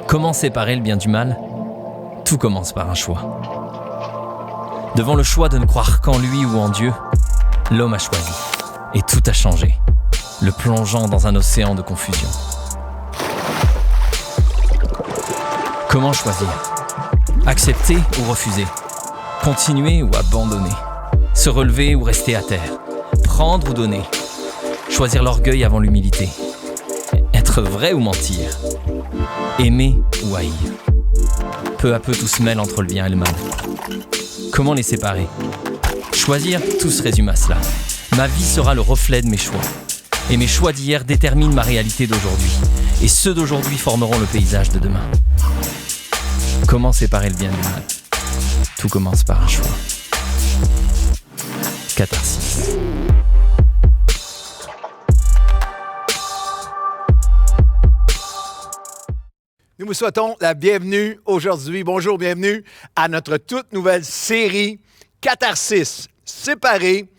Comment séparer le bien du mal ? Tout commence par un choix. Devant le choix de ne croire qu'en lui ou en Dieu, l'homme a choisi. Et tout a changé, le plongeant dans un océan de confusion. Comment choisir ? Accepter ou refuser ? Continuer ou abandonner ? Se relever ou rester à terre ? Prendre ou donner ? Choisir l'orgueil avant l'humilité ? Être vrai ou mentir ? Aimer ou haïr ? Peu à peu, tout se mêle entre le bien et le mal. Comment les séparer ? Choisir, tout se résume à cela. Ma vie sera le reflet de mes choix. Et mes choix d'hier déterminent ma réalité d'aujourd'hui. Et ceux d'aujourd'hui formeront le paysage de demain. Comment séparer le bien du mal ? Tout commence par un choix. Catharsis. Nous vous souhaitons la bienvenue aujourd'hui. Bonjour, bienvenue à notre toute nouvelle série Catharsis, séparer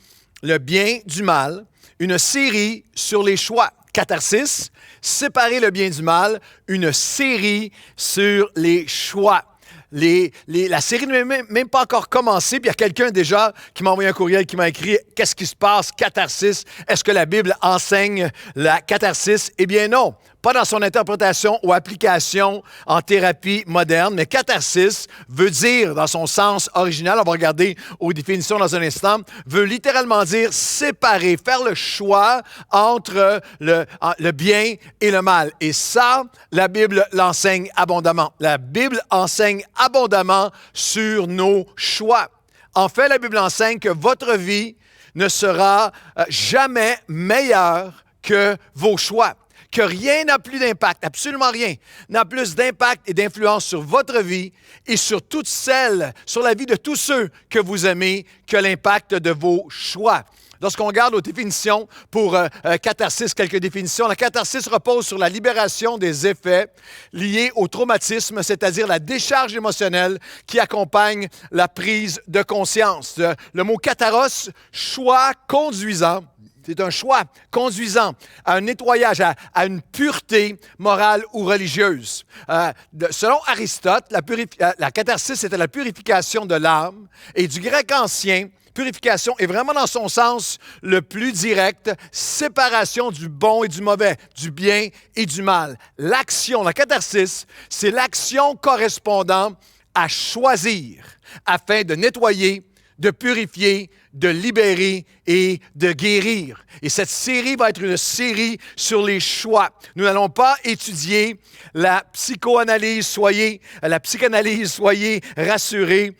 le bien du mal, une série sur les choix. Catharsis, séparer le bien du mal, une série sur les choix. La série n'est même pas encore commencée, puis il y a quelqu'un déjà qui m'a envoyé un courriel, qui m'a écrit « Qu'est-ce qui se passe, catharsis? Est-ce que la Bible enseigne la catharsis? » Eh bien non, pas dans son interprétation ou application en thérapie moderne, mais catharsis veut dire, dans son sens original, on va regarder aux définitions dans un instant, veut littéralement dire séparer, faire le choix entre le bien et le mal. Et ça, la Bible l'enseigne abondamment. La Bible enseigne abondamment sur nos choix. En fait, la Bible enseigne que votre vie ne sera jamais meilleure que vos choix. Que rien n'a plus d'impact, absolument rien, n'a plus d'impact et d'influence sur votre vie et sur sur la vie de tous ceux que vous aimez, que l'impact de vos choix. Lorsqu'on regarde aux définitions pour catharsis, quelques définitions, la catharsis repose sur la libération des effets liés au traumatisme, c'est-à-dire la décharge émotionnelle qui accompagne la prise de conscience. Le mot katharos, choix conduisant. C'est un choix conduisant à un nettoyage, à une pureté morale ou religieuse. Selon Aristote, la catharsis, c'était la purification de l'âme. Et du grec ancien, purification est vraiment dans son sens le plus direct, séparation du bon et du mauvais, du bien et du mal. L'action, la catharsis, c'est l'action correspondant à choisir afin de nettoyer, de purifier, de libérer et de guérir. Et cette série va être une série sur les choix. Nous n'allons pas étudier la psychanalyse, soyez rassurés,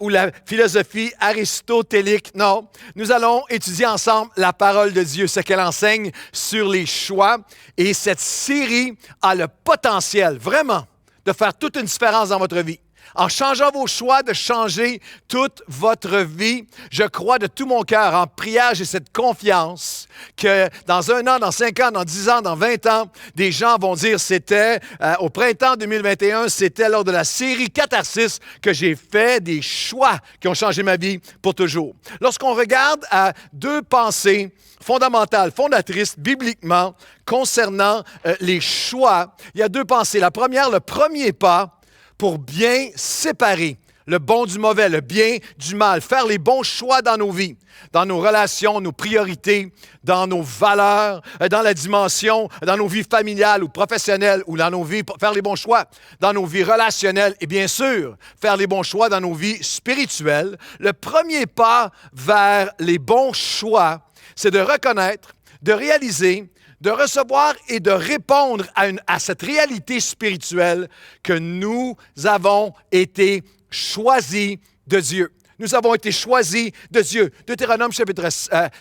ou la philosophie aristotélique. Non, nous allons étudier ensemble la parole de Dieu, ce qu'elle enseigne sur les choix. Et cette série a le potentiel, vraiment, de faire toute une différence dans votre vie. En changeant vos choix, de changer toute votre vie. Je crois de tout mon cœur, en prière, j'ai cette confiance que dans 1 an, dans 5 ans, dans 10 ans, dans 20 ans, des gens vont dire c'était au printemps 2021, c'était lors de la série Catharsis que j'ai fait des choix qui ont changé ma vie pour toujours. Lorsqu'on regarde à deux pensées fondamentales, fondatrices, bibliquement, concernant les choix, il y a deux pensées. La première, le premier pas, pour bien séparer le bon du mauvais, le bien du mal, faire les bons choix dans nos vies, dans nos relations, nos priorités, dans nos valeurs, dans la dimension, dans nos vies familiales ou professionnelles, ou dans nos vies, faire les bons choix dans nos vies relationnelles et bien sûr, faire les bons choix dans nos vies spirituelles. Le premier pas vers les bons choix, c'est de reconnaître, de réaliser, de recevoir et de répondre à cette réalité spirituelle que nous avons été choisis de Dieu. Nous avons été choisis de Dieu. Deutéronome chapitre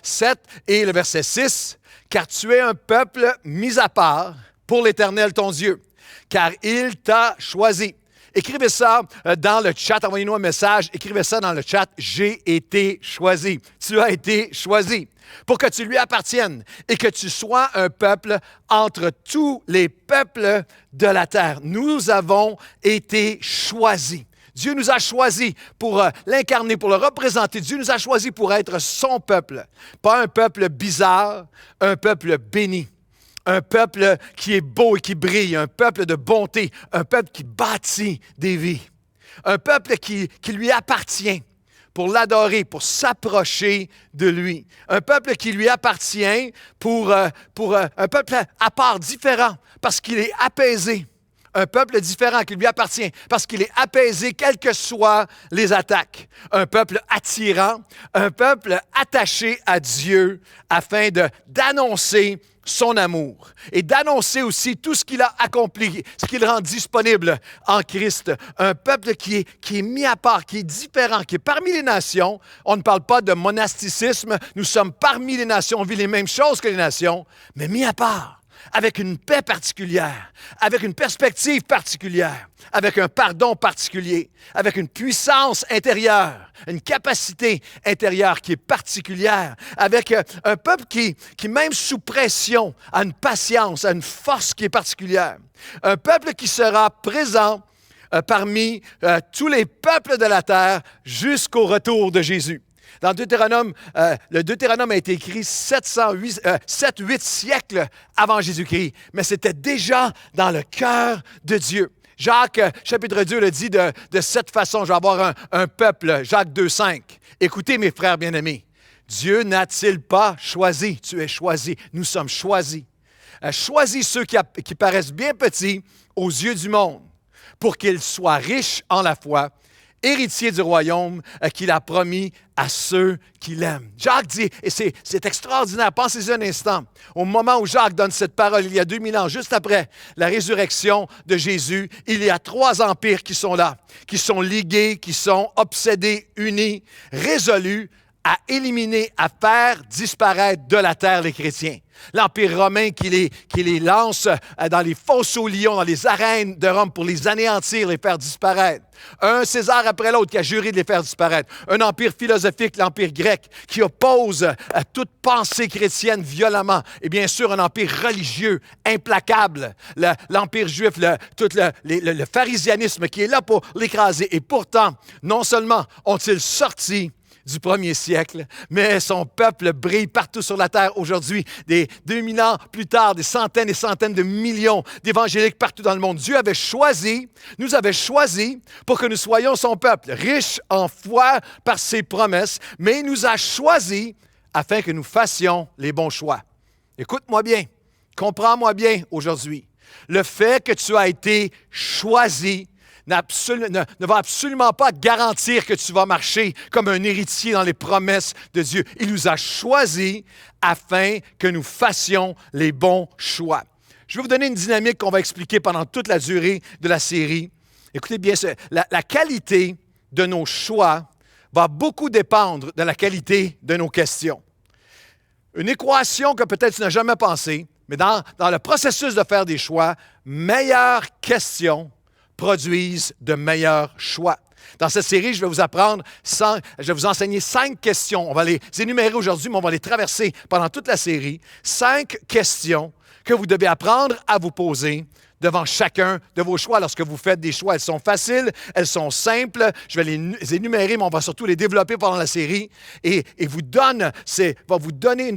7 et le verset 6. « Car tu es un peuple mis à part pour l'Éternel ton Dieu, car il t'a choisi. » Écrivez ça dans le chat, envoyez-nous un message, écrivez ça dans le chat. J'ai été choisi. Tu as été choisi pour que tu lui appartiennes et que tu sois un peuple entre tous les peuples de la terre. Nous avons été choisis. Dieu nous a choisis pour l'incarner, pour le représenter. Dieu nous a choisis pour être son peuple. Pas un peuple bizarre, un peuple béni. un peuple qui est beau et qui brille, un peuple de bonté, un peuple qui bâtit des vies, un peuple qui lui appartient pour l'adorer, pour s'approcher de lui, un peuple qui lui appartient pour un peuple à part, différent, parce qu'il est apaisé. Un peuple différent qui lui appartient parce qu'il est apaisé, quelles que soient les attaques. Un peuple attirant, un peuple attaché à Dieu afin d'annoncer son amour et d'annoncer aussi tout ce qu'il a accompli, ce qu'il rend disponible en Christ. Un peuple qui est mis à part, qui est différent, qui est parmi les nations. On ne parle pas de monasticisme. Nous sommes parmi les nations, on vit les mêmes choses que les nations, mais mis à part, avec une paix particulière, avec une perspective particulière, avec un pardon particulier, avec une puissance intérieure, une capacité intérieure qui est particulière, avec un peuple qui même sous pression, a une patience, a une force qui est particulière. Un peuple qui sera présent parmi tous les peuples de la terre jusqu'au retour de Jésus. Dans Deutéronome, le Deutéronome a été écrit 7-8 siècles avant Jésus-Christ, mais c'était déjà dans le cœur de Dieu. Jacques, chapitre 2, le dit de cette façon, je vais avoir un peuple, Jacques 2,5. Écoutez mes frères bien-aimés, Dieu n'a-t-il pas choisi? Tu es choisi, nous sommes choisis. Choisis ceux qui paraissent bien petits aux yeux du monde, pour qu'ils soient riches en la foi, héritier du royaume qu'il a promis à ceux qui l'aiment. Jacques dit, et c'est extraordinaire, pensez-y un instant, au moment où Jacques donne cette parole, il y a 2000 ans, juste après la résurrection de Jésus, il y a 3 empires qui sont là, qui sont ligués, qui sont obsédés, unis, résolus à éliminer, à faire disparaître de la terre les chrétiens. L'Empire romain qui les lance dans les fosses aux lions, dans les arènes de Rome pour les anéantir, les faire disparaître. Un César après l'autre qui a juré de les faire disparaître. Un empire philosophique, l'Empire grec, qui oppose toute pensée chrétienne violemment. Et bien sûr, un empire religieux, implacable. L'Empire juif, tout le pharisianisme qui est là pour l'écraser. Et pourtant, non seulement ont-ils sorti du 1er siècle, mais son peuple brille partout sur la terre aujourd'hui. Des 2000 ans plus tard, des centaines et centaines de millions d'évangéliques partout dans le monde. Dieu nous avait choisis pour que nous soyons son peuple, riche en foi par ses promesses, mais il nous a choisis afin que nous fassions les bons choix. Écoute-moi bien, comprends-moi bien aujourd'hui. Le fait que tu as été choisi ne va absolument pas garantir que tu vas marcher comme un héritier dans les promesses de Dieu. Il nous a choisis afin que nous fassions les bons choix. Je vais vous donner une dynamique qu'on va expliquer pendant toute la durée de la série. Écoutez bien, la qualité de nos choix va beaucoup dépendre de la qualité de nos questions. Une équation que peut-être tu n'as jamais pensée, mais dans le processus de faire des choix, meilleures questions produisent de meilleurs choix. Dans cette série, je vais vous enseigner 5 questions. On va les énumérer aujourd'hui, mais on va les traverser pendant toute la série. 5 questions que vous devez apprendre à vous poser devant chacun de vos choix lorsque vous faites des choix. Elles sont faciles, elles sont simples. Je vais les énumérer, mais on va surtout les développer pendant la série et va vous donner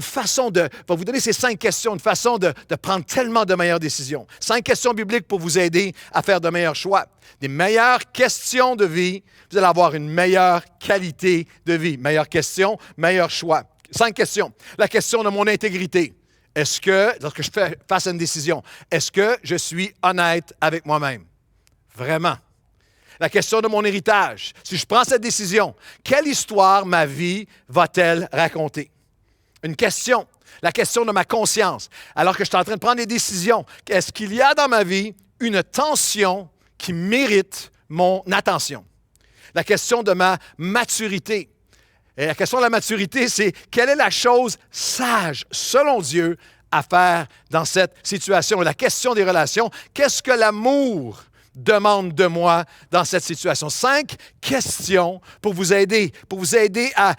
ces 5 questions, une façon de prendre tellement de meilleures décisions. 5 questions bibliques pour vous aider à faire de meilleurs choix. Des meilleures questions de vie, vous allez avoir une meilleure qualité de vie. Meilleures questions, meilleurs choix. 5 questions. La question de mon intégrité. Est-ce que, lorsque je fais face à une décision, est-ce que je suis honnête avec moi-même? Vraiment. La question de mon héritage. Si je prends cette décision, quelle histoire ma vie va-t-elle raconter? Une question. La question de ma conscience. Alors que je suis en train de prendre des décisions, est-ce qu'il y a dans ma vie une tension qui mérite mon attention? La question de ma maturité. Et la question de la maturité, c'est quelle est la chose sage, selon Dieu, à faire dans cette situation? Et la question des relations, qu'est-ce que l'amour demande de moi dans cette situation? 5 questions pour vous aider à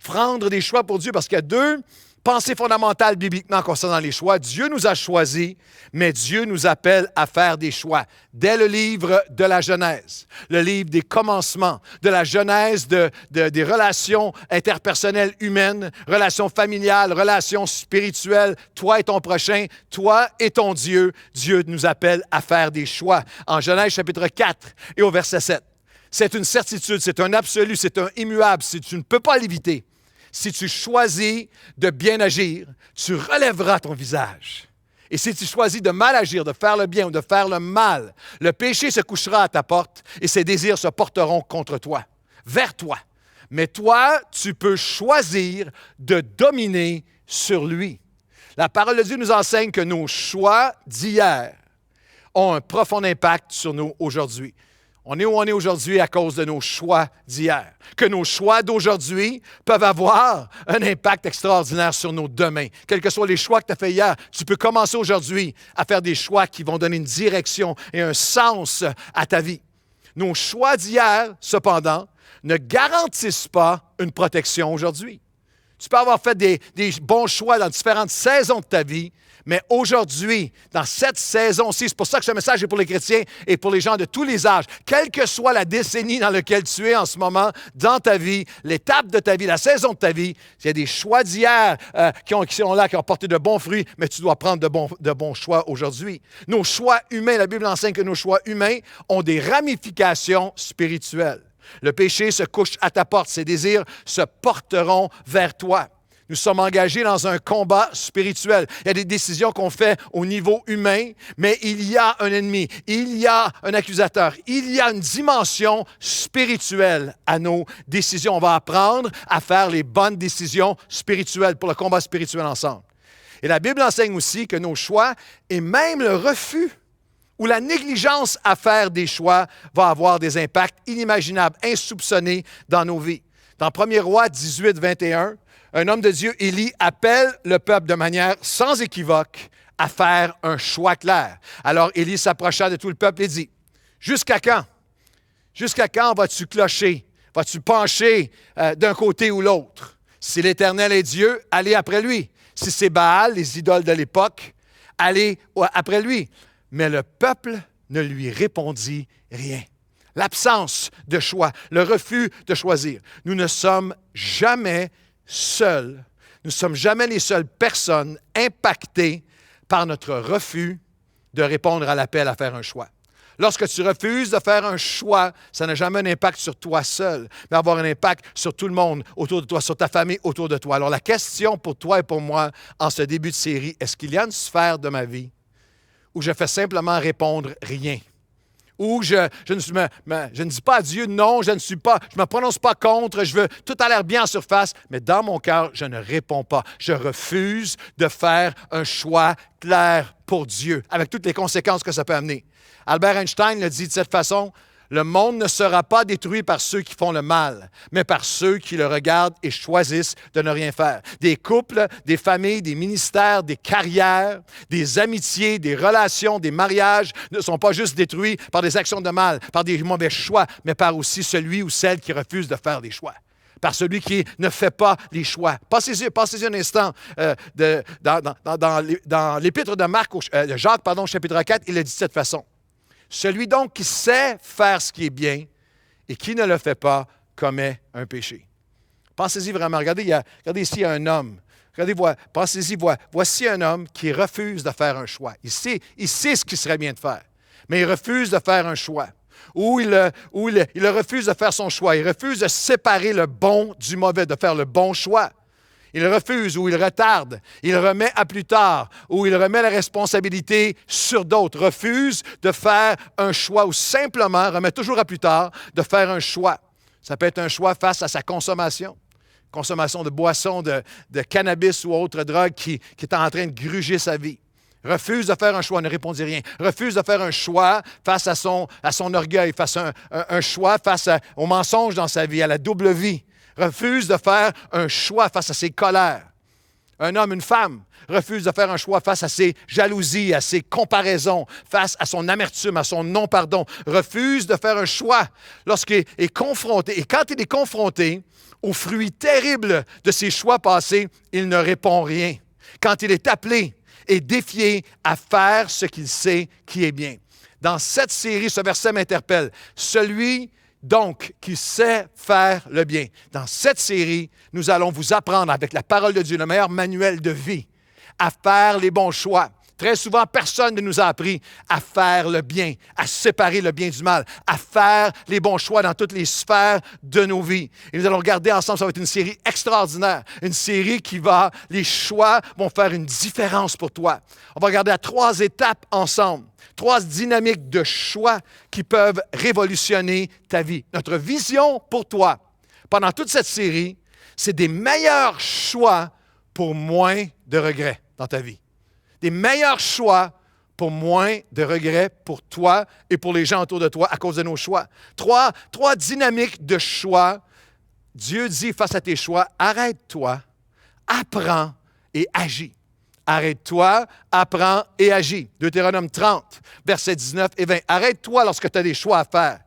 prendre des choix pour Dieu, parce qu'il y a 2 pensée fondamentale bibliquement concernant les choix. Dieu nous a choisis, mais Dieu nous appelle à faire des choix. Dès le livre de la Genèse, le livre des commencements, de la genèse des relations interpersonnelles humaines, relations familiales, relations spirituelles, toi et ton prochain, toi et ton Dieu, Dieu nous appelle à faire des choix. En Genèse chapitre 4 et au verset 7, c'est une certitude, c'est un absolu, c'est un immuable, tu ne peux pas l'éviter. Si tu choisis de bien agir, tu relèveras ton visage. Et si tu choisis de mal agir, de faire le bien ou de faire le mal, le péché se couchera à ta porte et ses désirs se porteront contre toi, vers toi. Mais toi, tu peux choisir de dominer sur lui. La parole de Dieu nous enseigne que nos choix d'hier ont un profond impact sur nous aujourd'hui. On est où on est aujourd'hui à cause de nos choix d'hier. Que nos choix d'aujourd'hui peuvent avoir un impact extraordinaire sur nos demain. Quels que soient les choix que tu as faits hier, tu peux commencer aujourd'hui à faire des choix qui vont donner une direction et un sens à ta vie. Nos choix d'hier, cependant, ne garantissent pas une protection aujourd'hui. Tu peux avoir fait des bons choix dans différentes saisons de ta vie, mais aujourd'hui, dans cette saison-ci, c'est pour ça que ce message est pour les chrétiens et pour les gens de tous les âges, quelle que soit la décennie dans laquelle tu es en ce moment, dans ta vie, l'étape de ta vie, la saison de ta vie, il y a des choix d'hier qui sont là, qui ont porté de bons fruits, mais tu dois prendre de bons choix aujourd'hui. Nos choix humains, la Bible enseigne que nos choix humains ont des ramifications spirituelles. Le péché se couche à ta porte, ses désirs se porteront vers toi. Nous sommes engagés dans un combat spirituel. Il y a des décisions qu'on fait au niveau humain, mais il y a un ennemi, il y a un accusateur, il y a une dimension spirituelle à nos décisions. On va apprendre à faire les bonnes décisions spirituelles pour le combat spirituel ensemble. Et la Bible enseigne aussi que nos choix et même le refus ou la négligence à faire des choix va avoir des impacts inimaginables, insoupçonnés dans nos vies. Dans 1er Roi 18, 21, un homme de Dieu, Élie, appelle le peuple de manière sans équivoque à faire un choix clair. Alors Élie s'approcha de tout le peuple et dit, « Jusqu'à quand? Jusqu'à quand vas-tu clocher? Vas-tu pencher d'un côté ou l'autre? Si l'Éternel est Dieu, allez après lui. Si c'est Baal, les idoles de l'époque, allez après lui. » Mais le peuple ne lui répondit rien. L'absence de choix, le refus de choisir. Nous ne sommes jamais seuls. Nous ne sommes jamais les seules personnes impactées par notre refus de répondre à l'appel à faire un choix. Lorsque tu refuses de faire un choix, ça n'a jamais un impact sur toi seul, mais avoir un impact sur tout le monde autour de toi, sur ta famille autour de toi. Alors la question pour toi et pour moi en ce début de série, est-ce qu'il y a une sphère de ma vie où je fais simplement répondre rien? Où je ne dis pas à Dieu, non, je ne me prononce pas contre, tout a l'air bien en surface, mais dans mon cœur, je ne réponds pas. Je refuse de faire un choix clair pour Dieu, avec toutes les conséquences que ça peut amener. Albert Einstein le dit de cette façon, « Le monde ne sera pas détruit par ceux qui font le mal, mais par ceux qui le regardent et choisissent de ne rien faire. » Des couples, des familles, des ministères, des carrières, des amitiés, des relations, des mariages ne sont pas juste détruits par des actions de mal, par des mauvais choix, mais par aussi celui ou celle qui refuse de faire des choix. Par celui qui ne fait pas les choix. Passez-y un instant dans l'épître de Jacques, chapitre 4, il le dit de cette façon. Celui donc qui sait faire ce qui est bien et qui ne le fait pas commet un péché. Pensez-y vraiment. Regardez ici, il y a un homme. Pensez-y, voici un homme qui refuse de faire un choix. Il sait ce qu'il serait bien de faire, mais il refuse de faire un choix. Ou il refuse de faire son choix. Il refuse de séparer le bon du mauvais, de faire le bon choix. Il refuse ou il retarde, il remet à plus tard ou il remet la responsabilité sur d'autres, refuse de faire un choix ou simplement remet toujours à plus tard de faire un choix. Ça peut être un choix face à sa consommation de boissons, de cannabis ou autre drogue qui est en train de gruger sa vie. Refuse de faire un choix, ne répondit rien. Refuse de faire un choix face à son orgueil, face à un choix face au mensonge dans sa vie, à la double vie. Refuse de faire un choix face à ses colères. Un homme, une femme refuse de faire un choix face à ses jalousies, à ses comparaisons, face à son amertume, à son non-pardon. Refuse de faire un choix lorsqu'il est confronté. Et quand il est confronté aux fruits terribles de ses choix passés, il ne répond rien. Quand il est appelé et défié à faire ce qu'il sait qui est bien. Dans cette série, ce verset m'interpelle. Celui donc qui sait faire le bien. Dans cette série, nous allons vous apprendre avec la parole de Dieu, le meilleur manuel de vie, à faire les bons choix. Très souvent, personne ne nous a appris à faire le bien, à séparer le bien du mal, à faire les bons choix dans toutes les sphères de nos vies. Et nous allons regarder ensemble, ça va être une série extraordinaire, une série les choix vont faire une différence pour toi. On va regarder à 3 étapes ensemble. 3 dynamiques de choix qui peuvent révolutionner ta vie. Notre vision pour toi, pendant toute cette série, c'est des meilleurs choix pour moins de regrets dans ta vie. Des meilleurs choix pour moins de regrets pour toi et pour les gens autour de toi à cause de nos choix. 3 dynamiques de choix. Dieu dit face à tes choix, arrête-toi, apprends et agis. Arrête-toi, apprends et agis. Deutéronome 30, versets 19 et 20. Arrête-toi lorsque tu as des choix à faire.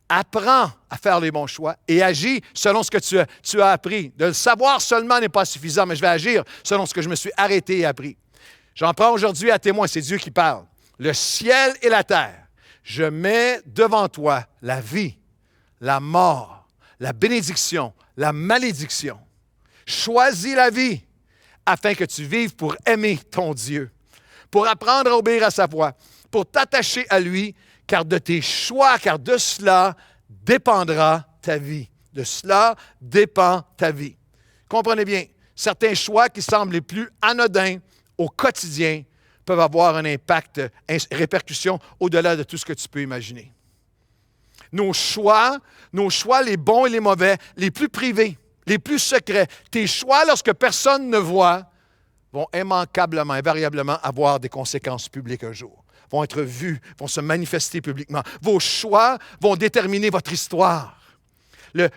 Apprends à faire les bons choix et agis selon ce que tu as appris. De le savoir seulement n'est pas suffisant, mais je vais agir selon ce que je me suis arrêté et appris. J'en prends aujourd'hui à témoin, c'est Dieu qui parle. Le ciel et la terre, je mets devant toi la vie, la mort, la bénédiction, la malédiction. Choisis la vie afin que tu vives pour aimer ton Dieu, pour apprendre à obéir à sa voix, pour t'attacher à lui, car de tes choix, car de cela dépendra ta vie. De cela dépend ta vie. Comprenez bien, certains choix qui semblent les plus anodins au quotidien peuvent avoir un impact, une répercussion au-delà de tout ce que tu peux imaginer. Nos choix, les bons et les mauvais, les plus privés, les plus secrets, tes choix, lorsque personne ne voit, vont immanquablement, invariablement avoir des conséquences publiques un jour, vont être vus, vont se manifester publiquement. Vos choix vont déterminer votre histoire.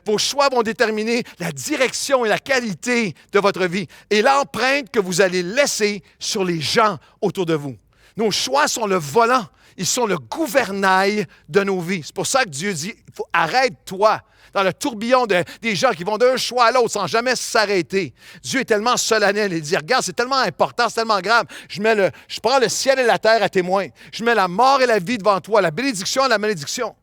Vos choix vont déterminer la direction et la qualité de votre vie et l'empreinte que vous allez laisser sur les gens autour de vous. Nos choix sont le volant, ils sont le gouvernail de nos vies. C'est pour ça que Dieu dit, arrête-toi dans le tourbillon des gens qui vont d'un choix à l'autre sans jamais s'arrêter. Dieu est tellement solennel, il dit, regarde, c'est tellement important, c'est tellement grave. Je prends le ciel et la terre à témoin. Je mets la mort et la vie devant toi, la bénédiction et la malédiction.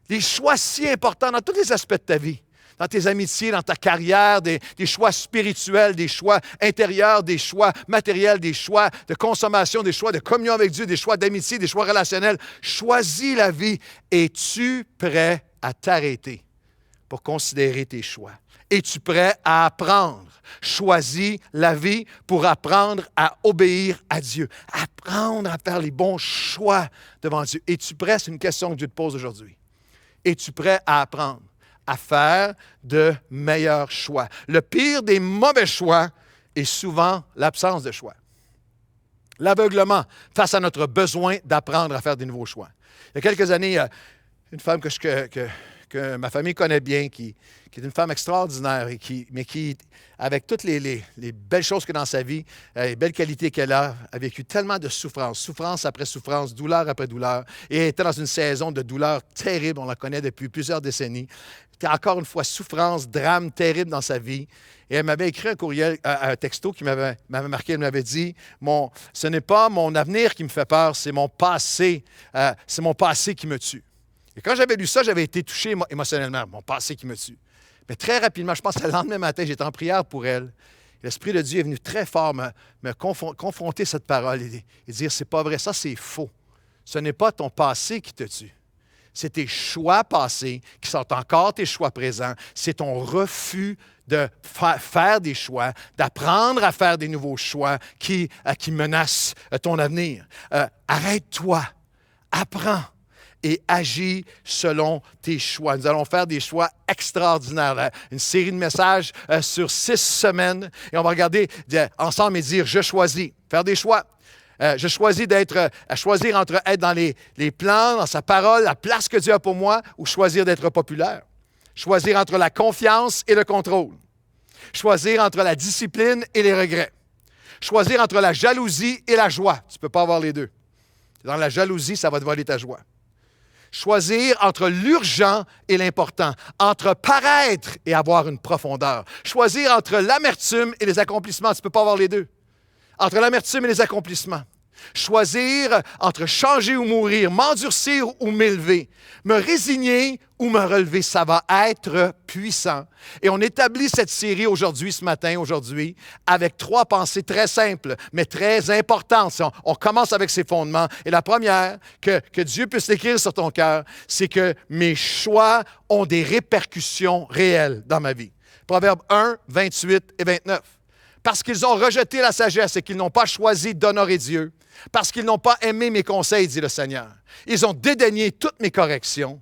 Des choix si importants dans tous les aspects de ta vie, dans tes amitiés, dans ta carrière, des choix spirituels, des choix intérieurs, des choix matériels, des choix de consommation, des choix de communion avec Dieu, des choix d'amitié, des choix relationnels. Choisis la vie. Es-tu prêt à t'arrêter pour considérer tes choix? Es-tu prêt à apprendre? Choisis la vie pour apprendre à obéir à Dieu. Apprendre à faire les bons choix devant Dieu. Es-tu prêt? C'est une question que Dieu te pose aujourd'hui. Es-tu prêt à apprendre à faire de meilleurs choix? Le pire des mauvais choix est souvent l'absence de choix. L'aveuglement face à notre besoin d'apprendre à faire des nouveaux choix. Il y a quelques années, une femme que ma famille connaît bien, qui est une femme extraordinaire, mais qui, avec toutes les belles choses que dans sa vie, les belles qualités qu'elle a vécu tellement de souffrance après souffrance, douleur après douleur, et elle était dans une saison de douleur terrible, on la connaît depuis plusieurs décennies. C'était encore une fois souffrance, drame terrible dans sa vie. Et elle m'avait écrit un courriel, un texto qui m'avait marqué, elle m'avait dit, ce n'est pas mon avenir qui me fait peur, c'est mon passé qui me tue. Et quand j'avais lu ça, j'avais été touché émotionnellement, mon passé qui me tue. Mais très rapidement, je pense que le lendemain matin, j'étais en prière pour elle. L'Esprit de Dieu est venu très fort me confronter cette parole et dire, c'est pas vrai, ça c'est faux. Ce n'est pas ton passé qui te tue. C'est tes choix passés qui sont encore tes choix présents. C'est ton refus de faire des choix, d'apprendre à faire des nouveaux choix qui menacent ton avenir. Arrête-toi, apprends et agis selon tes choix. Nous allons faire des choix extraordinaires. Une série de messages sur 6 semaines. Et on va regarder ensemble et dire, je choisis. Faire des choix. Je choisis à choisir entre être dans les plans, dans sa parole, la place que Dieu a pour moi, ou choisir d'être populaire. Choisir entre la confiance et le contrôle. Choisir entre la discipline et les regrets. Choisir entre la jalousie et la joie. Tu ne peux pas avoir les deux. Dans la jalousie, ça va te voler ta joie. Choisir entre l'urgent et l'important, entre paraître et avoir une profondeur. Choisir entre l'amertume et les accomplissements. Tu ne peux pas avoir les deux. Entre l'amertume et les accomplissements. Choisir entre changer ou mourir, m'endurcir ou m'élever, me résigner ou me relever, ça va être puissant. Et on établit cette série ce matin, avec 3 pensées très simples, mais très importantes. On commence avec ces fondements. Et la première, que Dieu puisse l'écrire sur ton cœur, c'est que mes choix ont des répercussions réelles dans ma vie. Proverbe 1, 28 et 29. Parce qu'ils ont rejeté la sagesse et qu'ils n'ont pas choisi d'honorer Dieu, parce qu'ils n'ont pas aimé mes conseils, dit le Seigneur. Ils ont dédaigné toutes mes corrections.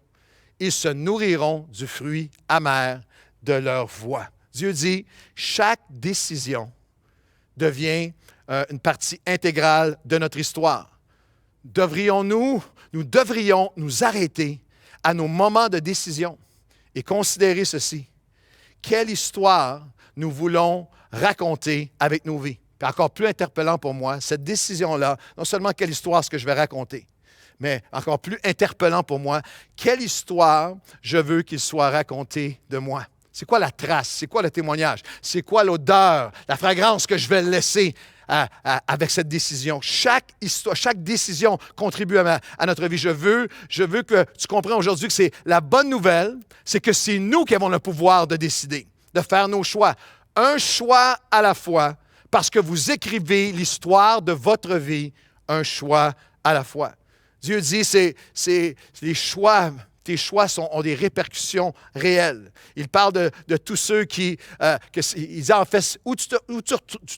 Ils se nourriront du fruit amer de leur voix. Dieu dit, chaque décision devient une partie intégrale de notre histoire. Nous devrions nous arrêter à nos moments de décision et considérer ceci. Quelle histoire nous voulons raconter avec nos vies? Puis encore plus interpellant pour moi, cette décision-là, non seulement quelle histoire est-ce que je vais raconter, mais encore plus interpellant pour moi, quelle histoire je veux qu'il soit raconté de moi. C'est quoi la trace? C'est quoi le témoignage? C'est quoi l'odeur, la fragrance que je vais laisser avec cette décision? Chaque histoire, chaque décision contribue à notre vie. Je veux que tu comprennes aujourd'hui que c'est la bonne nouvelle, c'est que c'est nous qui avons le pouvoir de décider, de faire nos choix. Un choix à la fois, parce que vous écrivez l'histoire de votre vie, un choix à la fois. Dieu dit, les choix, tes choix ont des répercussions réelles. Il parle de tous ceux il dit en fait, où tu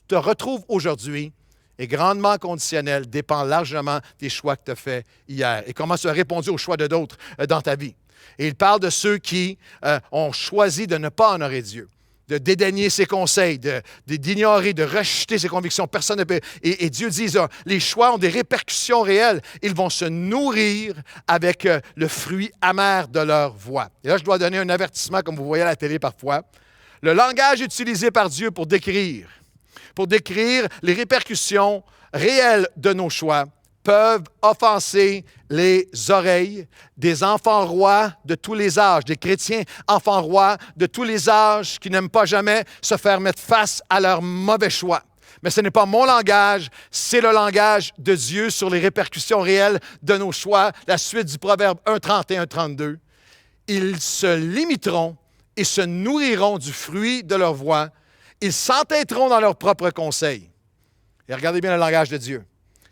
te retrouves aujourd'hui est grandement conditionnel, dépend largement des choix que tu as faits hier et comment tu as répondu aux choix de d'autres dans ta vie. Et il parle de ceux qui ont choisi de ne pas honorer Dieu, de dédaigner ses conseils, d'ignorer, de rejeter ses convictions. Personne ne peut. Et Dieu dit, les choix ont des répercussions réelles. Ils vont se nourrir avec le fruit amer de leur voix. Et là, je dois donner un avertissement, comme vous voyez à la télé parfois. Le langage utilisé par Dieu pour décrire les répercussions réelles de nos choix peuvent offenser les oreilles des enfants rois de tous les âges, des chrétiens enfants rois de tous les âges qui n'aiment pas jamais se faire mettre face à leurs mauvais choix. Mais ce n'est pas mon langage, c'est le langage de Dieu sur les répercussions réelles de nos choix. La suite du Proverbe 1, 31, 32. Ils se limiteront et se nourriront du fruit de leur voix. Ils s'entêteront dans leurs propres conseils. Et regardez bien le langage de Dieu.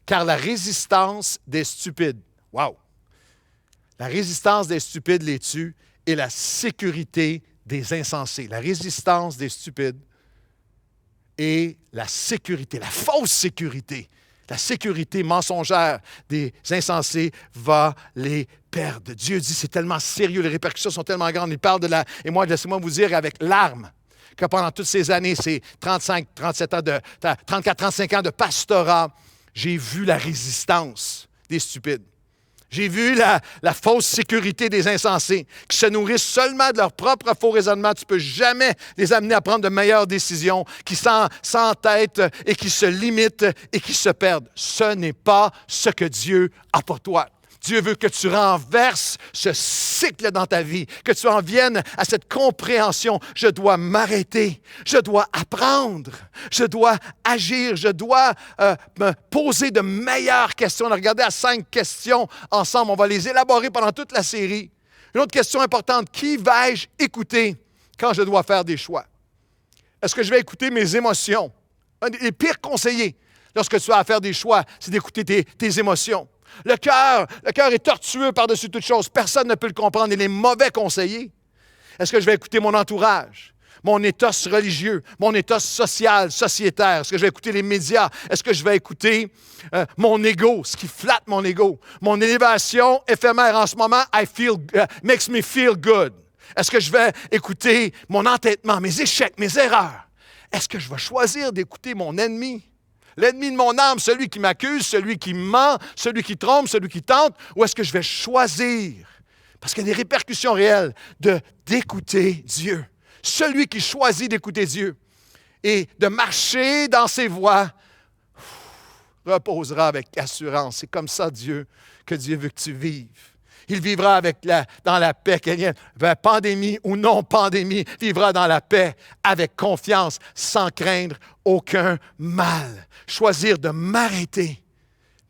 Car la résistance des stupides, wow! La résistance des stupides les tue et la sécurité des insensés. La résistance des stupides et la sécurité, la fausse sécurité, la sécurité mensongère des insensés va les perdre. Dieu dit, c'est tellement sérieux, les répercussions sont tellement grandes. Il parle et moi, laissez-moi vous dire avec larmes, que pendant toutes ces années, ces 34, 35 ans de pastorat, j'ai vu la résistance des stupides. J'ai vu la fausse sécurité des insensés qui se nourrissent seulement de leur propre faux raisonnement. Tu ne peux jamais les amener à prendre de meilleures décisions, qui s'entêtent et qui se limitent et qui se perdent. Ce n'est pas ce que Dieu a pour toi. Dieu veut que tu renverses ce cycle dans ta vie, que tu en viennes à cette compréhension. Je dois m'arrêter, je dois apprendre, je dois agir, je dois me poser de meilleures questions. On a regardé à 5 questions ensemble, on va les élaborer pendant toute la série. Une autre question importante, qui vais-je écouter quand je dois faire des choix? Est-ce que je vais écouter mes émotions? Un des pires conseillers lorsque tu as à faire des choix, c'est d'écouter tes émotions. Le cœur est tortueux par-dessus toute chose. Personne ne peut le comprendre. Il est mauvais conseiller. Est-ce que je vais écouter mon entourage, mon éthos religieux, mon éthos social, sociétaire? Est-ce que je vais écouter les médias? Est-ce que je vais écouter mon ego, ce qui flatte mon ego? Mon élévation éphémère en ce moment, makes me feel good. Est-ce que je vais écouter mon entêtement, mes échecs, mes erreurs? Est-ce que je vais choisir d'écouter mon ennemi? L'ennemi de mon âme, celui qui m'accuse, celui qui ment, celui qui trompe, celui qui tente, ou est-ce que je vais choisir, parce qu'il y a des répercussions réelles, d'écouter Dieu. Celui qui choisit d'écouter Dieu et de marcher dans ses voies reposera avec assurance. C'est comme ça, que Dieu veut que tu vives. Il vivra dans la paix, pandémie ou non pandémie, vivra dans la paix, avec confiance, sans craindre aucun mal. Choisir de m'arrêter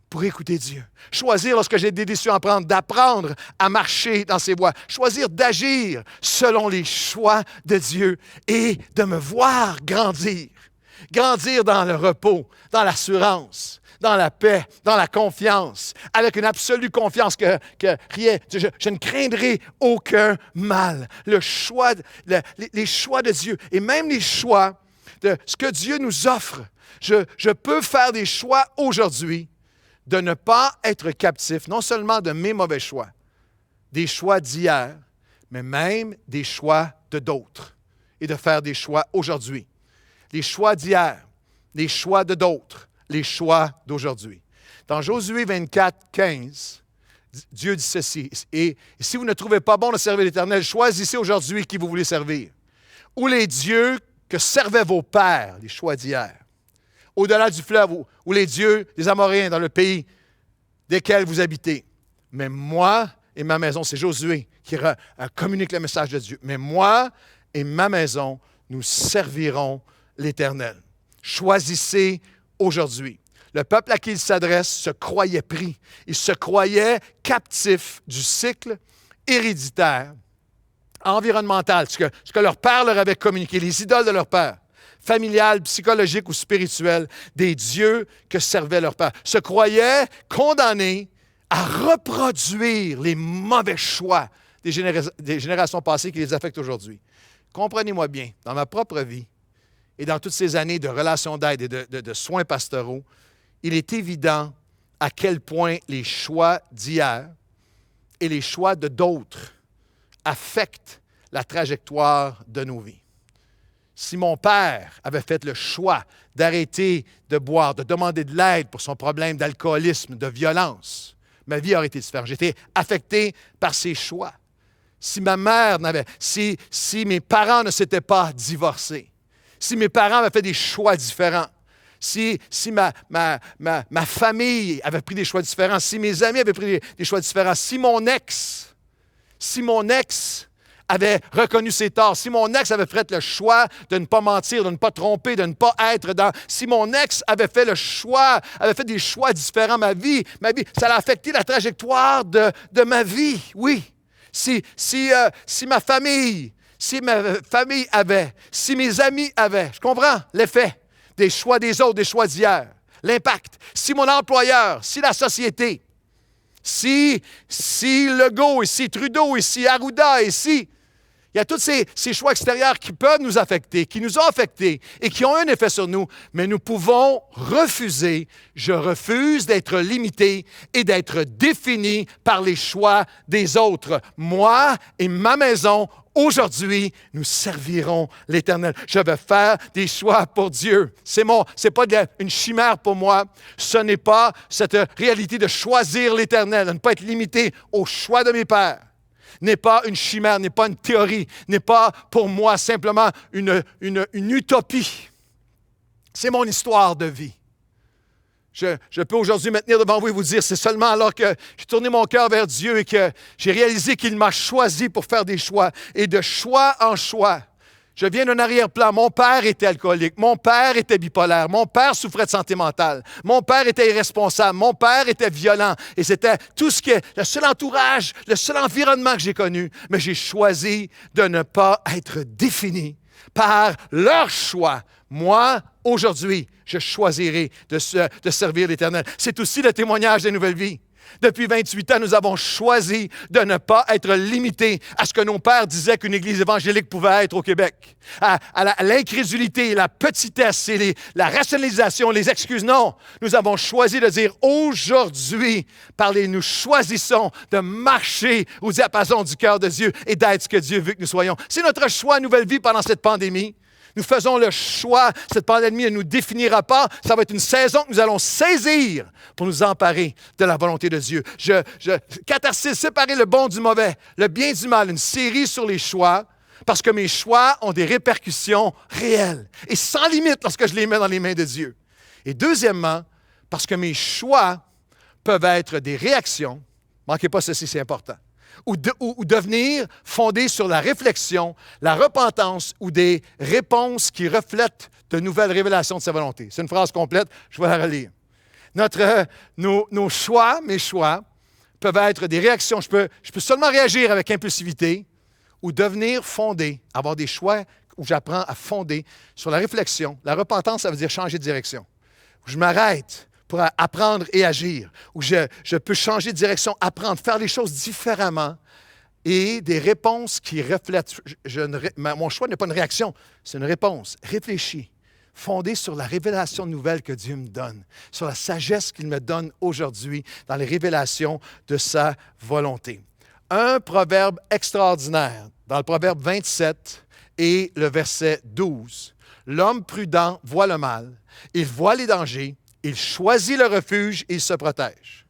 pour écouter Dieu. Choisir, lorsque j'ai des décisions à prendre, d'apprendre à marcher dans ses voies. Choisir d'agir selon les choix de Dieu et de me voir grandir. Grandir dans le repos, dans l'assurance, dans la paix, dans la confiance, avec une absolue confiance que rien, je ne craindrai aucun mal. Les choix de Dieu et même les choix de ce que Dieu nous offre. Je peux faire des choix aujourd'hui de ne pas être captif, non seulement de mes mauvais choix, des choix d'hier, mais même des choix de d'autres, et de faire des choix aujourd'hui. Les choix d'hier, les choix de d'autres, les choix d'aujourd'hui. Dans Josué 24, 15, Dieu dit ceci, « Et si vous ne trouvez pas bon de servir l'Éternel, choisissez aujourd'hui qui vous voulez servir. Ou les dieux que servaient vos pères, les choix d'hier, au-delà du fleuve, ou les dieux des Amoréens dans le pays desquels vous habitez. Mais moi et ma maison, c'est Josué qui communique le message de Dieu. Mais moi et ma maison, nous servirons l'Éternel. Choisissez aujourd'hui. Le peuple à qui il s'adresse se croyait pris. Il se croyait captif du cycle héréditaire, environnemental, ce que leur père leur avait communiqué, les idoles de leur père. Familial, psychologique ou spirituel, des dieux que servaient leurs pères, se croyaient condamnés à reproduire les mauvais choix des générations passées qui les affectent aujourd'hui. Comprenez-moi bien, dans ma propre vie et dans toutes ces années de relations d'aide et de soins pastoraux, il est évident à quel point les choix d'hier et les choix de d'autres affectent la trajectoire de nos vies. Si mon père avait fait le choix d'arrêter de boire, de demander de l'aide pour son problème d'alcoolisme, de violence, ma vie aurait été différente. J'étais affecté par ses choix. Si ma mère si mes parents ne s'étaient pas divorcés, si mes parents avaient fait des choix différents, si ma famille avait pris des choix différents, si mes amis avaient pris des choix différents, si mon ex avait reconnu ses torts, si mon ex avait fait le choix de ne pas mentir, de ne pas tromper, de ne pas être dans... Si mon ex avait fait le choix, avait fait des choix différents, ma vie, ça a affecté la trajectoire de ma vie, oui. Si ma famille avait, si mes amis avaient, je comprends l'effet des choix des autres, des choix d'hier, l'impact. Si mon employeur, si la société, si Legault, si Trudeau, si Arruda, il y a tous ces choix extérieurs qui peuvent nous affecter, qui nous ont affectés et qui ont un effet sur nous, mais nous pouvons refuser. Je refuse d'être limité et d'être défini par les choix des autres. Moi et ma maison, aujourd'hui, nous servirons l'Éternel. Je vais faire des choix pour Dieu. C'est pas une chimère pour moi. Ce n'est pas cette réalité de choisir l'Éternel, de ne pas être limité au choix de mes pères. N'est pas une chimère, n'est pas une théorie, n'est pas pour moi simplement une utopie. C'est mon histoire de vie. Je peux aujourd'hui me tenir devant vous et vous dire, c'est seulement alors que j'ai tourné mon cœur vers Dieu et que j'ai réalisé qu'il m'a choisi pour faire des choix. Et de choix en choix, je viens d'un arrière-plan. Mon père était alcoolique. Mon père était bipolaire. Mon père souffrait de santé mentale. Mon père était irresponsable. Mon père était violent. Et c'était tout ce qui est le seul entourage, le seul environnement que j'ai connu. Mais j'ai choisi de ne pas être défini par leur choix. Moi, aujourd'hui, je choisirai de servir l'Éternel. C'est aussi le témoignage des nouvelles vies. Depuis 28 ans, nous avons choisi de ne pas être limités à ce que nos pères disaient qu'une église évangélique pouvait être au Québec. À l'incrédulité, la petitesse et la rationalisation, les excuses. Non, nous avons choisi de dire aujourd'hui, nous choisissons de marcher au diapason du cœur de Dieu et d'être ce que Dieu veut que nous soyons. C'est notre choix nouvelle vie pendant cette pandémie. Nous faisons le choix, cette pandémie ne nous définira pas. Ça va être une saison que nous allons saisir pour nous emparer de la volonté de Dieu. Catharsis, séparer le bon du mauvais, le bien du mal, une série sur les choix, parce que mes choix ont des répercussions réelles et sans limite lorsque je les mets dans les mains de Dieu. Et deuxièmement, Parce que mes choix peuvent être des réactions. Manquez pas ceci, c'est important. Ou devenir fondés sur la réflexion, la repentance ou des réponses qui reflètent de nouvelles révélations de sa volonté. C'est une phrase complète, je vais la relire. Nos choix, mes choix, peuvent être des réactions. Je peux seulement réagir avec impulsivité ou devenir fondé, avoir des choix où j'apprends à fonder sur la réflexion. La repentance, ça veut dire changer de direction. Je m'arrête pour apprendre et agir, où je peux changer de direction, apprendre, faire les choses différemment et des réponses qui reflètent. Mon choix n'est pas une réaction, c'est une réponse réfléchie, fondée sur la révélation nouvelle que Dieu me donne, sur la sagesse qu'il me donne aujourd'hui dans les révélations de sa volonté. Un proverbe extraordinaire dans le proverbe 27 et le verset 12. L'homme prudent voit le mal, il voit les dangers, il choisit le refuge et il se protège.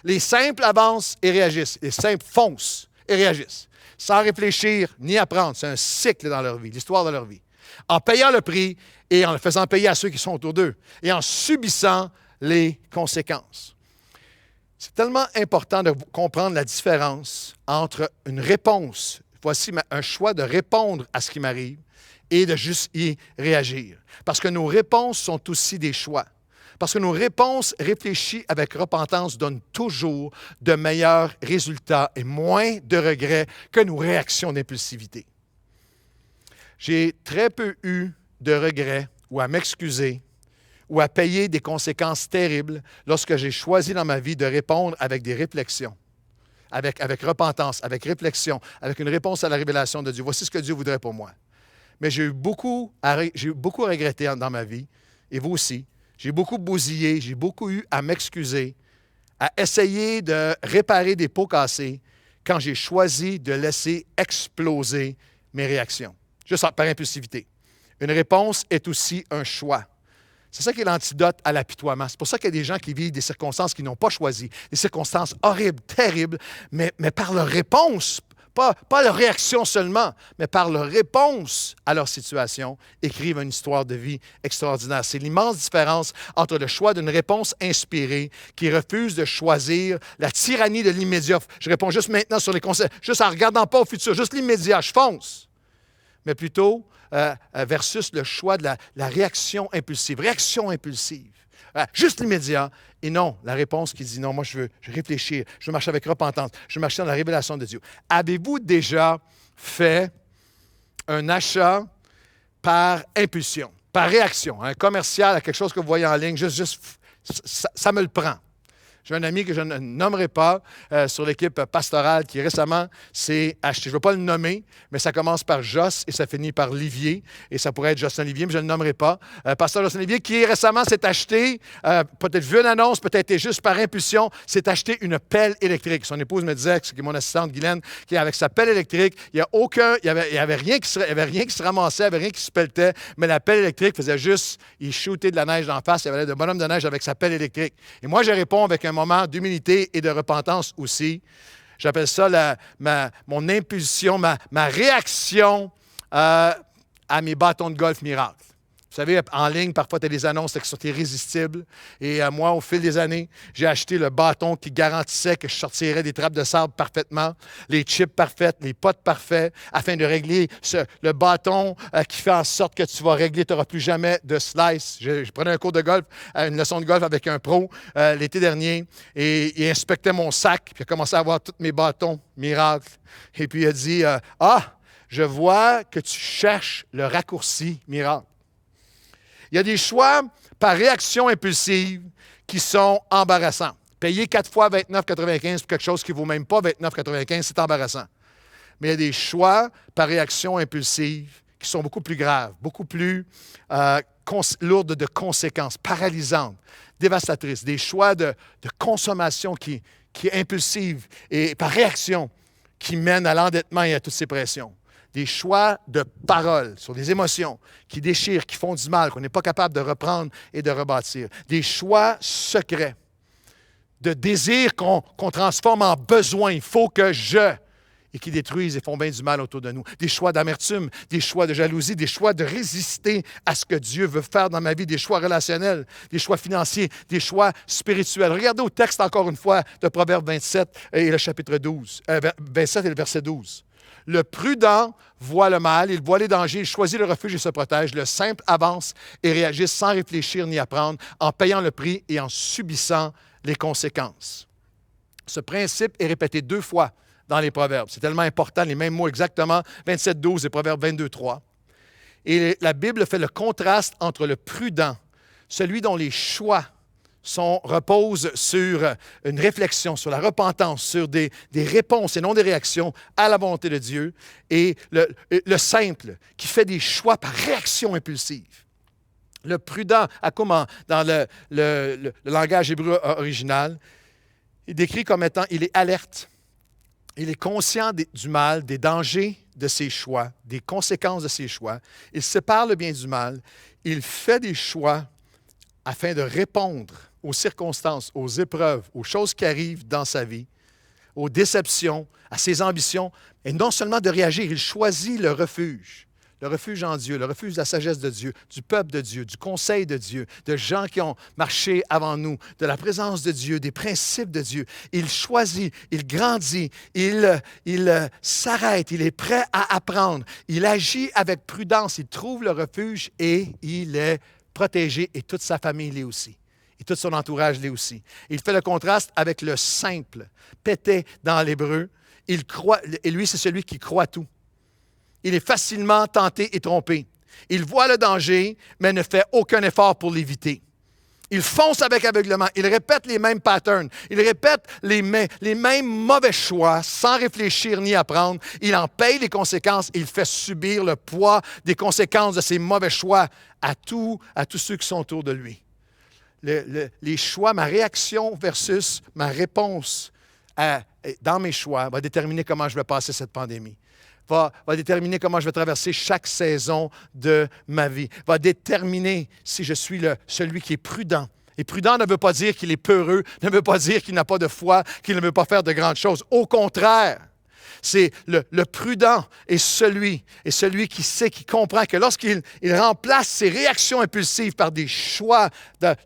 Les simples avancent et réagissent. Les simples foncent et réagissent. Sans réfléchir ni apprendre. C'est un cycle dans leur vie, l'histoire de leur vie. En payant le prix et en le faisant payer à ceux qui sont autour d'eux. Et en subissant les conséquences. C'est tellement important de comprendre la différence entre une réponse. Voici un choix de répondre à ce qui m'arrive et de juste y réagir. Parce que nos réponses sont aussi des choix. Parce que nos réponses réfléchies avec repentance donnent toujours de meilleurs résultats et moins de regrets que nos réactions d'impulsivité. J'ai très peu eu de regrets ou à m'excuser ou à payer des conséquences terribles lorsque j'ai choisi dans ma vie de répondre avec des réflexions, avec repentance, avec réflexion, avec une réponse à la révélation de Dieu. Voici ce que Dieu voudrait pour moi. Mais j'ai eu beaucoup à regretter dans ma vie, et vous aussi. J'ai beaucoup bousillé, j'ai beaucoup eu à m'excuser, à essayer de réparer des pots cassés quand j'ai choisi de laisser exploser mes réactions, juste par impulsivité. Une réponse est aussi un choix. C'est ça qui est l'antidote à l'apitoiement. C'est pour ça qu'il y a des gens qui vivent des circonstances qu'ils n'ont pas choisies, des circonstances horribles, terribles, mais par leur réponse, pas leur réaction seulement, mais par leur réponse à leur situation, écrivent une histoire de vie extraordinaire. C'est l'immense différence entre le choix d'une réponse inspirée qui refuse de choisir la tyrannie de l'immédiat. Je réponds juste maintenant sur les conseils, juste en ne regardant pas au futur, juste l'immédiat, je fonce. Mais plutôt versus le choix de la réaction impulsive. Réaction impulsive. Juste l'immédiat. Et non, la réponse qui dit non, moi je veux réfléchir, je veux marcher avec repentance, je veux marcher dans la révélation de Dieu. Avez-vous déjà fait un achat par impulsion, par réaction, un commercial à quelque chose que vous voyez en ligne, ça me le prend. J'ai un ami que je ne nommerai pas sur l'équipe pastorale qui récemment s'est acheté. Je ne veux pas le nommer, mais ça commence par Joss et ça finit par Livier. Et ça pourrait être Justin Livier, mais je ne le nommerai pas. Pasteur Justin Livier qui récemment s'est acheté, peut-être vu une annonce, peut-être juste par impulsion, s'est acheté une pelle électrique. Son épouse me disait, qui est mon assistante Guylaine, qui avec sa pelle électrique, il n'y avait rien qui se ramassait, il n'y avait rien qui se pelletait, mais la pelle électrique faisait juste, il shootait de la neige d'en face, il y avait de bonhomme de neige avec sa pelle électrique. Et moi, je réponds avec un moment d'humilité et de repentance aussi. J'appelle ça mon impulsion, ma réaction à mes bâtons de golf miracles. Vous savez, en ligne, parfois, tu as des annonces qui sont irrésistibles. Et moi, au fil des années, j'ai acheté le bâton qui garantissait que je sortirais des trappes de sable parfaitement, les chips parfaites, les potes parfaits, afin de régler le bâton qui fait en sorte que tu vas régler, tu n'auras plus jamais de slice. Je prenais un cours de golf, une leçon de golf avec un pro l'été dernier, et il inspectait mon sac, puis il a commencé à voir tous mes bâtons miracles. Et puis il a dit, je vois que tu cherches le raccourci miracle. Il y a des choix par réaction impulsive qui sont embarrassants. Payer 4 fois 29,95 pour quelque chose qui ne vaut même pas 29,95, c'est embarrassant. Mais il y a des choix par réaction impulsive qui sont beaucoup plus graves, beaucoup plus lourdes de conséquences, paralysantes, dévastatrices. Des choix de consommation qui est impulsive et par réaction qui mènent à l'endettement et à toutes ces pressions. Des choix de paroles sur des émotions qui déchirent, qui font du mal, qu'on n'est pas capable de reprendre et de rebâtir. Des choix secrets, de désirs qu'on transforme en besoin. Il faut que je. et qui détruisent et font bien du mal autour de nous. Des choix d'amertume, des choix de jalousie, des choix de résister à ce que Dieu veut faire dans ma vie, des choix relationnels, des choix financiers, des choix spirituels. Regardez au texte encore une fois de Proverbe 27 et le chapitre 27 et le verset 12. Le prudent voit le mal, il voit les dangers, il choisit le refuge et se protège. Le simple avance et réagit sans réfléchir ni apprendre, en payant le prix et en subissant les conséquences. Ce principe est répété 2 fois dans les Proverbes. C'est tellement important, les mêmes mots exactement, 27-12 et Proverbes 22-3. Et la Bible fait le contraste entre le prudent, celui dont les choix reposent sur une réflexion, sur la repentance, sur des réponses et non des réactions à la volonté de Dieu, et le simple, qui fait des choix par réaction impulsive. Le prudent, comment dans le langage hébreu original, il décrit comme étant, il est alerte. Il est conscient du mal, des dangers de ses choix, des conséquences de ses choix. Il sépare le bien du mal. Il fait des choix afin de répondre aux circonstances, aux épreuves, aux choses qui arrivent dans sa vie, aux déceptions, à ses ambitions. Et non seulement de réagir, il choisit le refuge en Dieu, le refuge de la sagesse de Dieu, du peuple de Dieu, du conseil de Dieu, de gens qui ont marché avant nous, de la présence de Dieu, des principes de Dieu. Il choisit, il grandit, il s'arrête, il est prêt à apprendre. Il agit avec prudence, il trouve le refuge et il est protégé et toute sa famille l'est aussi. Et tout son entourage l'est aussi. Il fait le contraste avec le simple, pété dans l'hébreu. Il croit, et lui, c'est celui qui croit tout. Il est facilement tenté et trompé. Il voit le danger, mais ne fait aucun effort pour l'éviter. Il fonce avec aveuglement. Il répète les mêmes patterns. Il répète les mêmes mauvais choix sans réfléchir ni apprendre. Il en paye les conséquences. Il fait subir le poids des conséquences de ses mauvais choix à tous ceux qui sont autour de lui. Les choix, ma réaction versus ma réponse dans mes choix va déterminer comment je vais passer cette pandémie. Va déterminer comment je vais traverser chaque saison de ma vie. Va déterminer si je suis celui qui est prudent. Et prudent ne veut pas dire qu'il est peureux, ne veut pas dire qu'il n'a pas de foi, qu'il ne veut pas faire de grandes choses. Au contraire, c'est le prudent et celui qui sait, qui comprend que lorsqu'il remplace ses réactions impulsives par des choix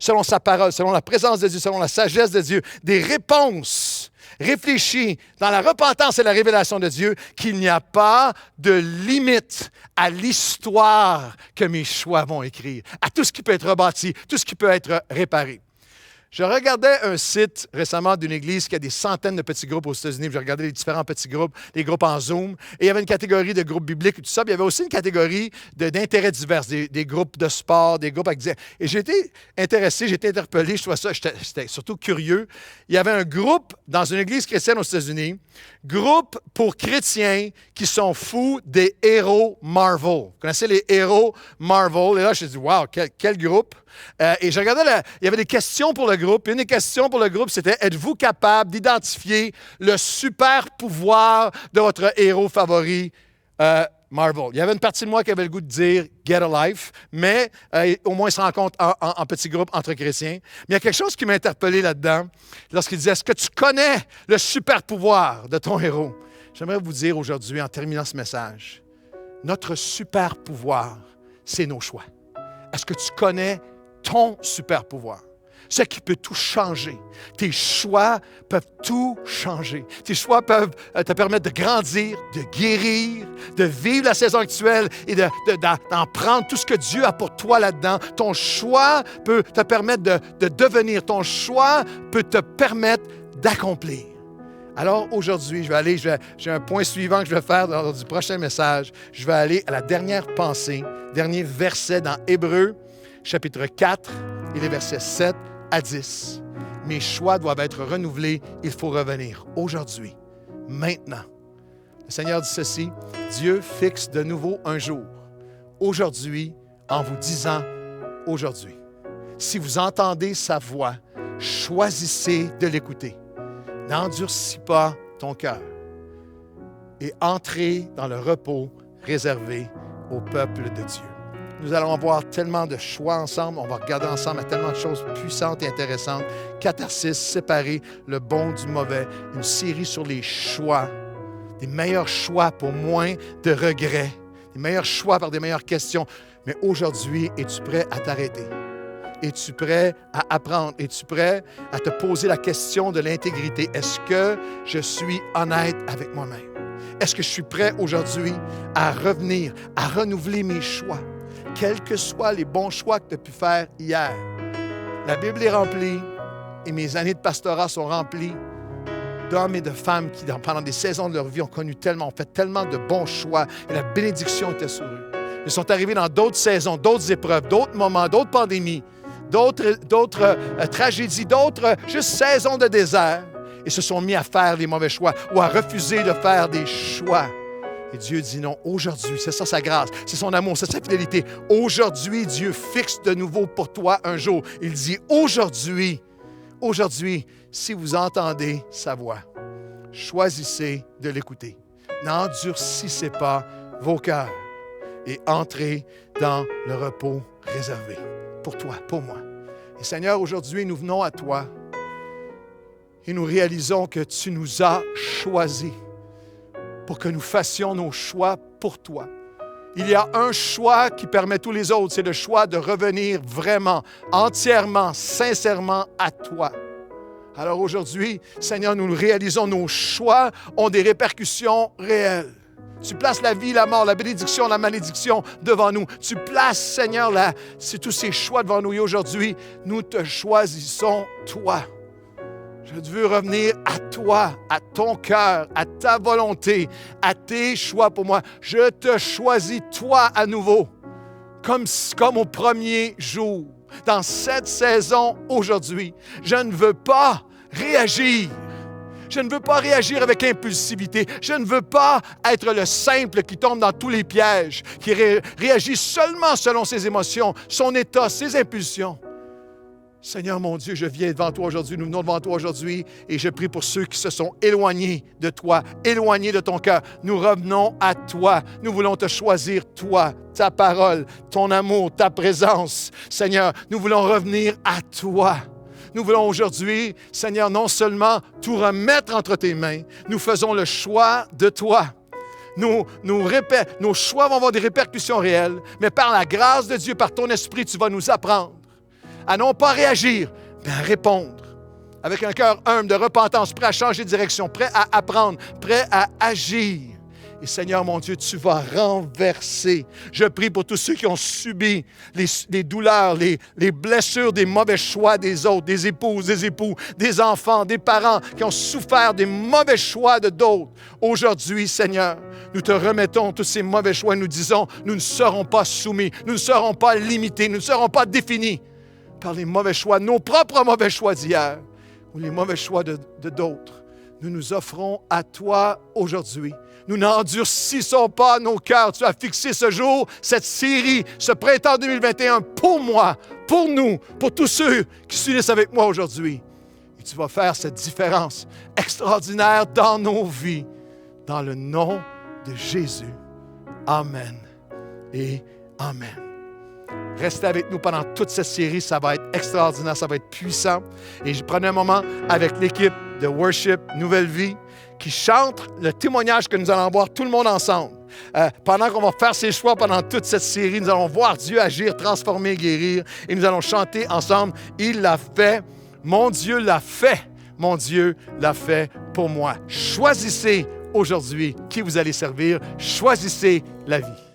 selon sa parole, selon la présence de Dieu, selon la sagesse de Dieu, des réponses réfléchies dans la repentance et la révélation de Dieu, qu'il n'y a pas de limite à l'histoire que mes choix vont écrire, à tout ce qui peut être rebâti, tout ce qui peut être réparé. Je regardais un site récemment d'une église qui a des centaines de petits groupes aux États-Unis. Je regardais les différents petits groupes, les groupes en Zoom. Et il y avait une catégorie de groupes bibliques et tout ça. Puis il y avait aussi une catégorie d'intérêts divers, des groupes de sport, des groupes... Et j'ai été intéressé, j'ai été interpellé. Je trouvais ça, j'étais surtout curieux. Il y avait un groupe dans une église chrétienne aux États-Unis, groupe pour chrétiens qui sont fous des héros Marvel. Vous connaissez les héros Marvel? Et là, je me suis dit, wow, quel groupe! Et je regardais, il y avait des questions pour le groupe. Une des questions pour le groupe, c'était « Êtes-vous capable d'identifier le super pouvoir de votre héros favori, Marvel? » Il y avait une partie de moi qui avait le goût de dire « Get a life », mais au moins, ils se rencontrent en petits groupes entre chrétiens. Mais il y a quelque chose qui m'a interpellé là-dedans, lorsqu'il disait « Est-ce que tu connais le super pouvoir de ton héros? » J'aimerais vous dire aujourd'hui, en terminant ce message, notre super pouvoir, c'est nos choix. Est-ce que tu connais ton super pouvoir? Ce qui peut tout changer. Tes choix peuvent tout changer. Tes choix peuvent te permettre de grandir, de guérir, de vivre la saison actuelle et d'en prendre tout ce que Dieu a pour toi là-dedans. Ton choix peut te permettre de devenir. Ton choix peut te permettre d'accomplir. Alors aujourd'hui, j'ai un point suivant que je vais faire dans du prochain message. Je vais aller à la dernière pensée, dernier verset dans Hébreux, chapitre 4, et les versets 7 à 10. Mes choix doivent être renouvelés. Il faut revenir aujourd'hui, maintenant. Le Seigneur dit ceci, Dieu fixe de nouveau un jour, aujourd'hui, en vous disant aujourd'hui. Si vous entendez sa voix, choisissez de l'écouter. N'endurcis pas ton cœur et entrez dans le repos réservé au peuple de Dieu. Nous allons avoir tellement de choix ensemble. On va regarder ensemble à tellement de choses puissantes et intéressantes. Catharsis, séparer le bon du mauvais. Une série sur les choix des meilleurs choix pour moins de regrets, des meilleurs choix par des meilleures questions. Mais aujourd'hui, es-tu prêt à t'arrêter? Es-tu prêt à apprendre? Es-tu prêt à te poser la question de l'intégrité? Est-ce que je suis honnête avec moi-même? Est-ce que je suis prêt aujourd'hui à revenir, à renouveler mes choix, quels que soient les bons choix que tu as pu faire hier? La Bible est remplie et mes années de pastorat sont remplies d'hommes et de femmes qui, pendant des saisons de leur vie, ont fait tellement de bons choix et la bénédiction était sur eux. Ils sont arrivés dans d'autres saisons, d'autres épreuves, d'autres moments, d'autres pandémies, d'autres tragédies, d'autres juste saisons de désert et se sont mis à faire des mauvais choix ou à refuser de faire des choix. Et Dieu dit non, aujourd'hui, c'est ça sa grâce, c'est son amour, c'est sa fidélité. Aujourd'hui, Dieu fixe de nouveau pour toi un jour. Il dit aujourd'hui, si vous entendez sa voix, choisissez de l'écouter. N'endurcissez pas vos cœurs et entrez dans le repos réservé pour toi, pour moi. Et Seigneur, aujourd'hui, nous venons à toi et nous réalisons que tu nous as choisis pour que nous fassions nos choix pour toi. Il y a un choix qui permet tous les autres, c'est le choix de revenir vraiment, entièrement, sincèrement à toi. Alors aujourd'hui, Seigneur, nous réalisons, nos choix ont des répercussions réelles. Tu places la vie, la mort, la bénédiction, la malédiction devant nous. Tu places, Seigneur, tous ces choix devant nous. Et aujourd'hui, nous te choisissons, toi. Je veux revenir à toi, à ton cœur, à ta volonté, à tes choix pour moi. Je te choisis, toi, à nouveau, comme au premier jour. Dans cette saison, aujourd'hui, je ne veux pas réagir. Je ne veux pas réagir avec impulsivité. Je ne veux pas être le simple qui tombe dans tous les pièges, qui réagit seulement selon ses émotions, son état, ses impulsions. Seigneur mon Dieu, je viens devant toi aujourd'hui, nous venons devant toi aujourd'hui et je prie pour ceux qui se sont éloignés de toi, éloignés de ton cœur. Nous revenons à toi. Nous voulons te choisir, toi, ta parole, ton amour, ta présence. Seigneur, nous voulons revenir à toi. Nous voulons aujourd'hui, Seigneur, non seulement tout remettre entre tes mains, nous faisons le choix de toi. Nos choix vont avoir des répercussions réelles, mais par la grâce de Dieu, par ton esprit, tu vas nous apprendre à non pas réagir, mais à répondre. Avec un cœur humble, de repentance, prêt à changer de direction, prêt à apprendre, prêt à agir. Et Seigneur mon Dieu, tu vas renverser. Je prie pour tous ceux qui ont subi les douleurs, les blessures des mauvais choix des autres, des épouses, des époux, des enfants, des parents qui ont souffert des mauvais choix de d'autres. Aujourd'hui, Seigneur, nous te remettons tous ces mauvais choix et nous disons, nous ne serons pas soumis, nous ne serons pas limités, nous ne serons pas définis par les mauvais choix, nos propres mauvais choix d'hier ou les mauvais choix de d'autres. Nous nous offrons à toi aujourd'hui. Nous n'endurcissons pas nos cœurs. Tu as fixé ce jour, cette série, ce printemps 2021 pour moi, pour nous, pour tous ceux qui s'unissent avec moi aujourd'hui. Et tu vas faire cette différence extraordinaire dans nos vies. Dans le nom de Jésus. Amen et Amen. Restez avec nous pendant toute cette série. Ça va être extraordinaire, ça va être puissant. Et je prenais un moment avec l'équipe de Worship Nouvelle Vie qui chante le témoignage que nous allons voir tout le monde ensemble. Pendant qu'on va faire ces choix pendant toute cette série, nous allons voir Dieu agir, transformer, guérir. Et nous allons chanter ensemble. Il l'a fait. Mon Dieu l'a fait. Mon Dieu l'a fait pour moi. Choisissez aujourd'hui qui vous allez servir. Choisissez la vie.